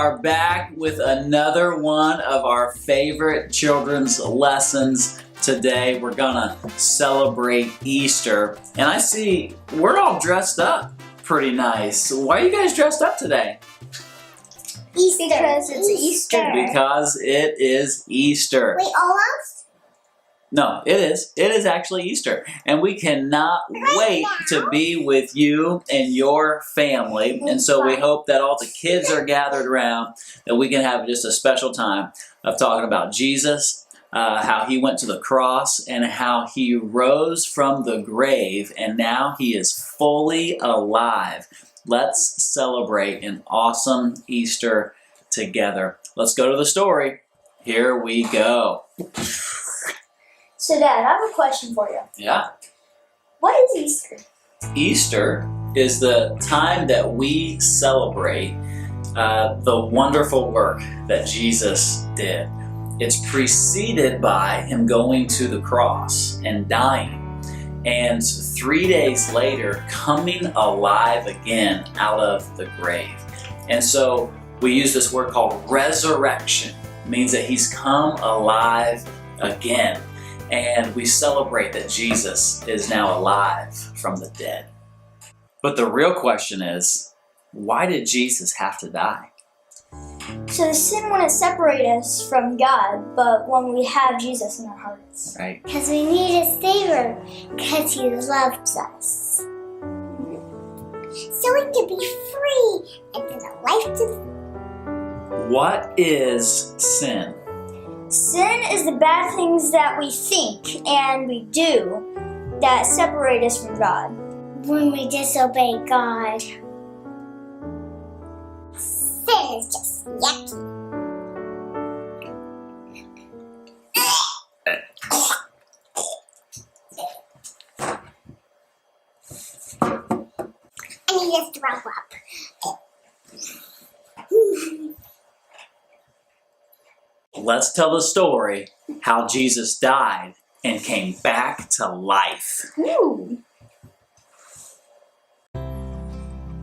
are back with another one of our favorite children's lessons. Today we're gonna celebrate Easter, and I see we're all dressed up pretty nice. Why are you guys dressed up today? Easter. Because it's Easter. Because it is Easter. Wait, almost? No, it is. It is actually Easter. And we cannot wait to be with you and your family. And so we hope that all the kids are gathered around, that we can have just a special time of talking about Jesus, how he went to the cross, and how he rose from the grave, and now he is fully alive. Let's celebrate an awesome Easter together. Let's go to the story. Here we go. So, Dad, I have a question for you. Yeah? What is Easter? Easter is the time that we celebrate the wonderful work that Jesus did. It's preceded by him going to the cross and dying, and 3 days later coming alive again out of the grave. And so we use this word called resurrection. It means that he's come alive again. And we celebrate that Jesus is now alive from the dead. But the real question is, why did Jesus have to die? So the sin wouldn't separate us from God, but when we have Jesus in our hearts. Right. Because we need a Savior, because he loves us. So we can be free and live a life to... What is sin? Sin is the bad things that we think and we do that separate us from God. When we disobey God, sin is just yucky. I need to throw up. Let's tell the story how Jesus died and came back to life. Ooh.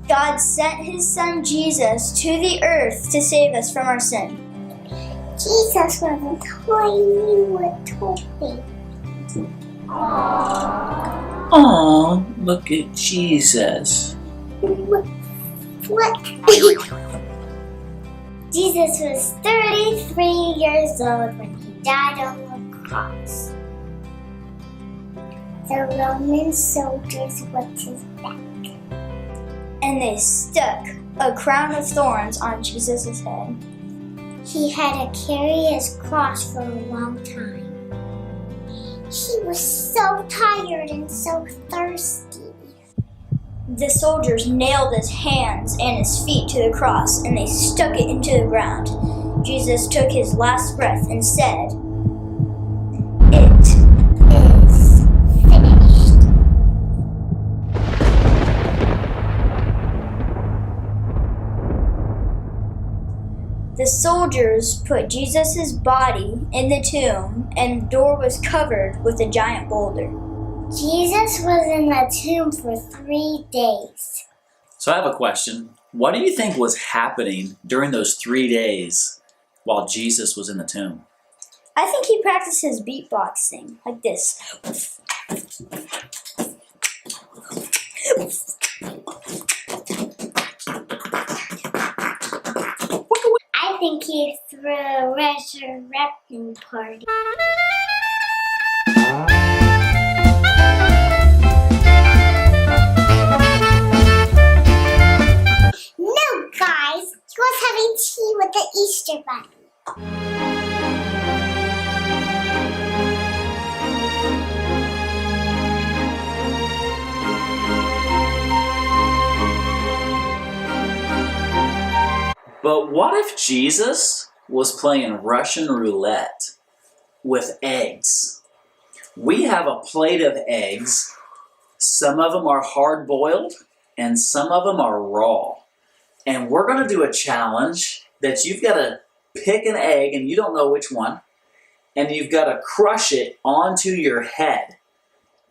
God sent his son Jesus to the earth to save us from our sin. Jesus was a tiny little baby. Oh, look at Jesus. What? Jesus was 33 years old when he died on the cross. The Roman soldiers whipped his back, and they stuck a crown of thorns on Jesus' head. He had to carry his cross for a long time. He was so tired and so thirsty. The soldiers nailed his hands and his feet to the cross, and they stuck it into the ground. Jesus took his last breath and said, "It is finished." The soldiers put Jesus' body in the tomb, and the door was covered with a giant boulder. Jesus was in the tomb for 3 days. So I have a question. What do you think was happening during those 3 days while Jesus was in the tomb? I think he practiced his beatboxing like this. I think he threw a resurrection party. No, guys, he was having tea with the Easter bunny. But what if Jesus was playing Russian roulette with eggs? We have a plate of eggs. Some of them are hard-boiled and some of them are raw. And we're going to do a challenge that you've got to pick an egg and you don't know which one, and you've got to crush it onto your head.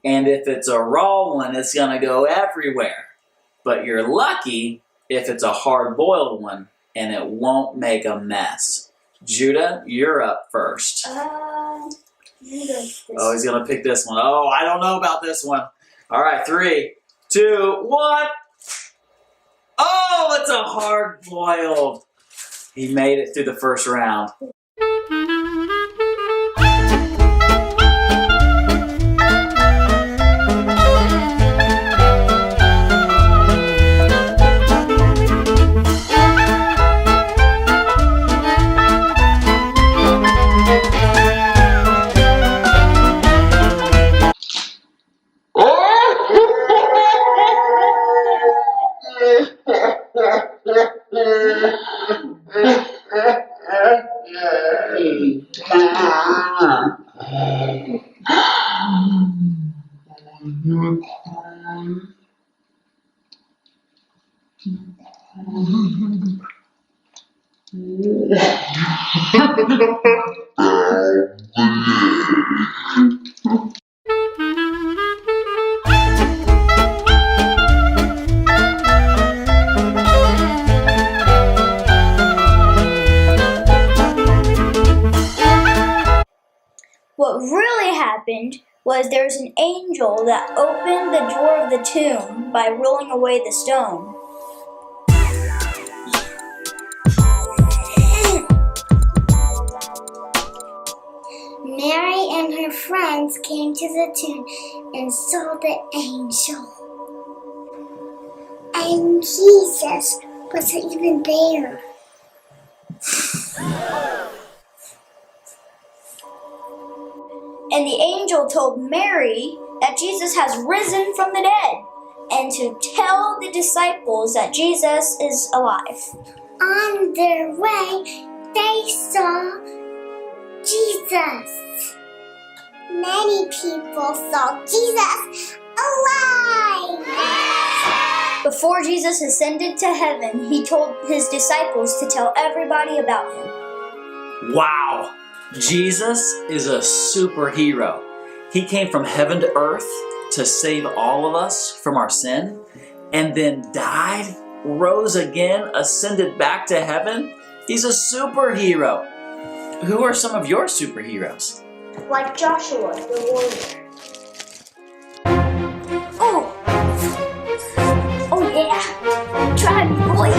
And if it's a raw one, it's going to go everywhere. But you're lucky if it's a hard-boiled one and it won't make a mess. Judah, you're up first. Oh, he's going to pick this one. Oh, I don't know about this one. All right, 3, 2, 1. Oh, it's a hard-boiled. He made it through the first round. What really happened was there was an angel that opened the door of the tomb by rolling away the stone. Mary and her friends came to the tomb and saw the angel. And Jesus wasn't even there. And the angel told Mary that Jesus has risen from the dead and to tell the disciples that Jesus is alive. On their way, they saw Jesus. Many people saw Jesus alive. Before Jesus ascended to heaven, he told his disciples to tell everybody about him. Wow! Jesus is a superhero. He came from heaven to earth to save all of us from our sin, and then died, rose again, ascended back to heaven. He's a superhero. Who are some of your superheroes? Like Joshua, the warrior. Oh yeah. Try me, boy.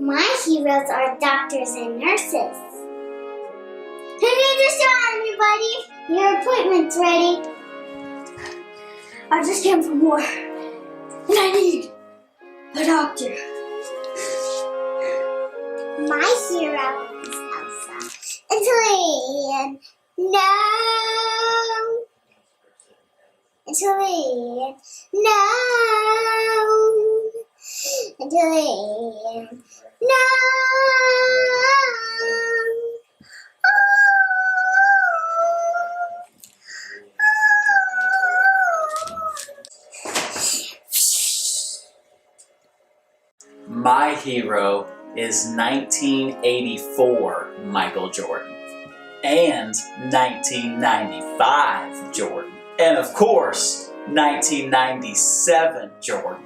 My heroes are doctors and nurses. Who needs a shot, everybody? Your appointment's ready. I just came from war, and I need a doctor. My hero is Elsa. Angeline, no. Angeline, no. Angeline, no. My hero is 1984 Michael Jordan and 1995 Jordan and of course 1997 Jordan.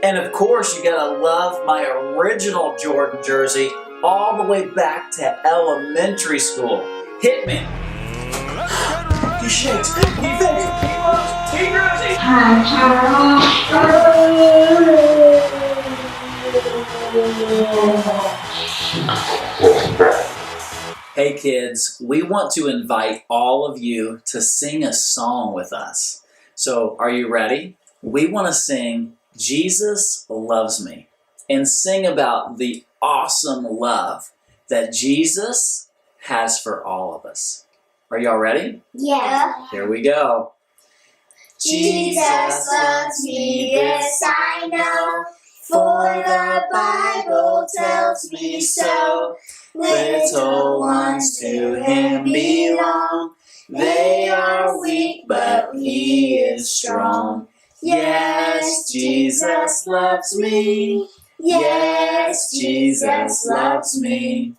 And of course you gotta love my original Jordan jersey all the way back to elementary school. Hit me. He shakes, he fakes, he loves, he jersey. Hey kids, we want to invite all of you to sing a song with us. So are you ready? We want to sing Jesus Loves Me and sing about the awesome love that Jesus has for all of us. Are y'all ready? Yeah. Here we go. Jesus loves me, this I know, for the Bible tells me so. Little ones to him belong. They are weak, but he is strong. Yes, Jesus loves me. Yes, Jesus loves me.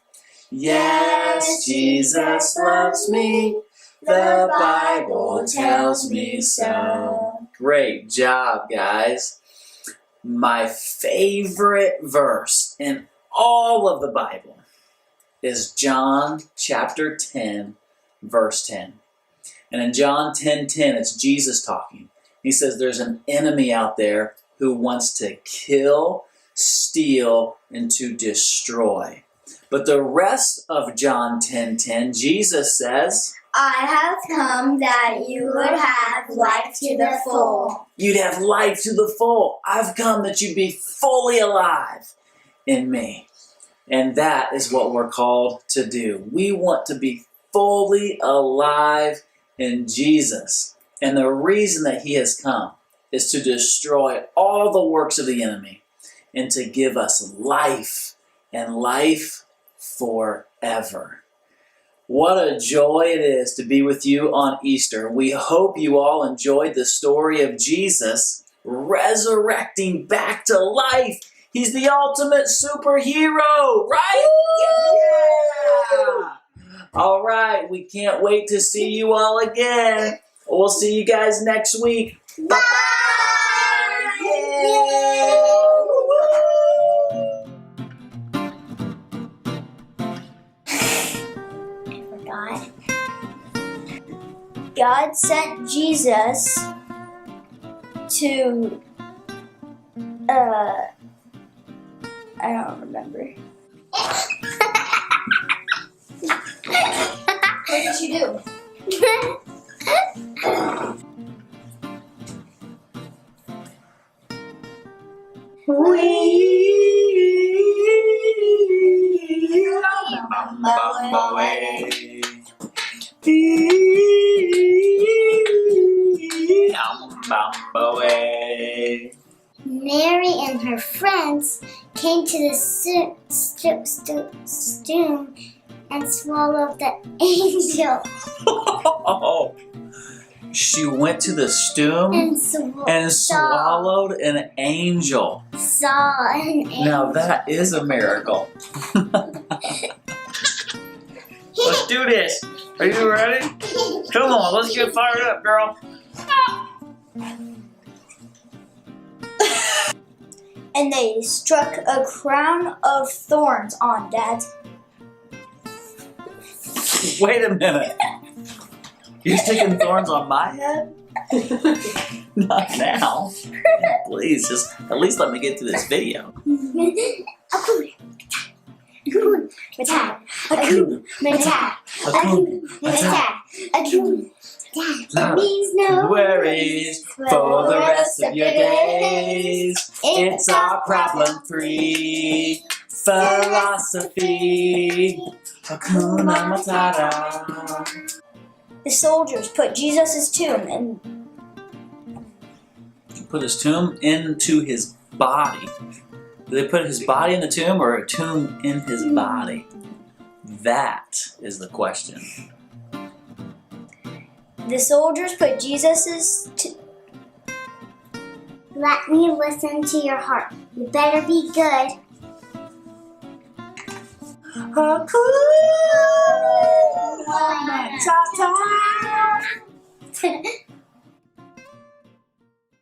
Yes, Jesus loves me. The Bible tells me so. Great job, guys. My favorite verse in all of the Bible is John chapter 10, verse 10. And in John 10:10, it's Jesus talking. He says there's an enemy out there who wants to kill, steal, and to destroy. But the rest of John 10:10, Jesus says, I have come that you would have life to the full. You'd have life to the full. I've come that you'd be fully alive in me. And that is what we're called to do. We want to be fully alive in Jesus. And the reason that he has come is to destroy all the works of the enemy and to give us life and life forever. What a joy it is to be with you on Easter. We hope you all enjoyed the story of Jesus resurrecting back to life. He's the ultimate superhero, right? Yeah! All right, we can't wait to see you all again. We'll see you guys next week. Bye! Yay! God sent Jesus to, I don't remember. What did you do? Mary and her friends came to the tomb and swallowed the angel. She went to the tomb and swallowed an angel. Saw an angel. Now that is a miracle. Let's do this. Are you ready? Come on, let's get fired up, girl. And they struck a crown of thorns on Dad's. Wait a minute. You're sticking thorns on my head? Not now. Please, just at least let me get through this video. That means no worries for the rest of your days. It's our problem-free philosophy. Hakuna Matata. The soldiers put Jesus' tomb in. Put his tomb into his body. Did they put his body in the tomb or a tomb in his body? That is the question. The soldiers put Jesus' Let me listen to your heart. You better be good. Hakuna Matata.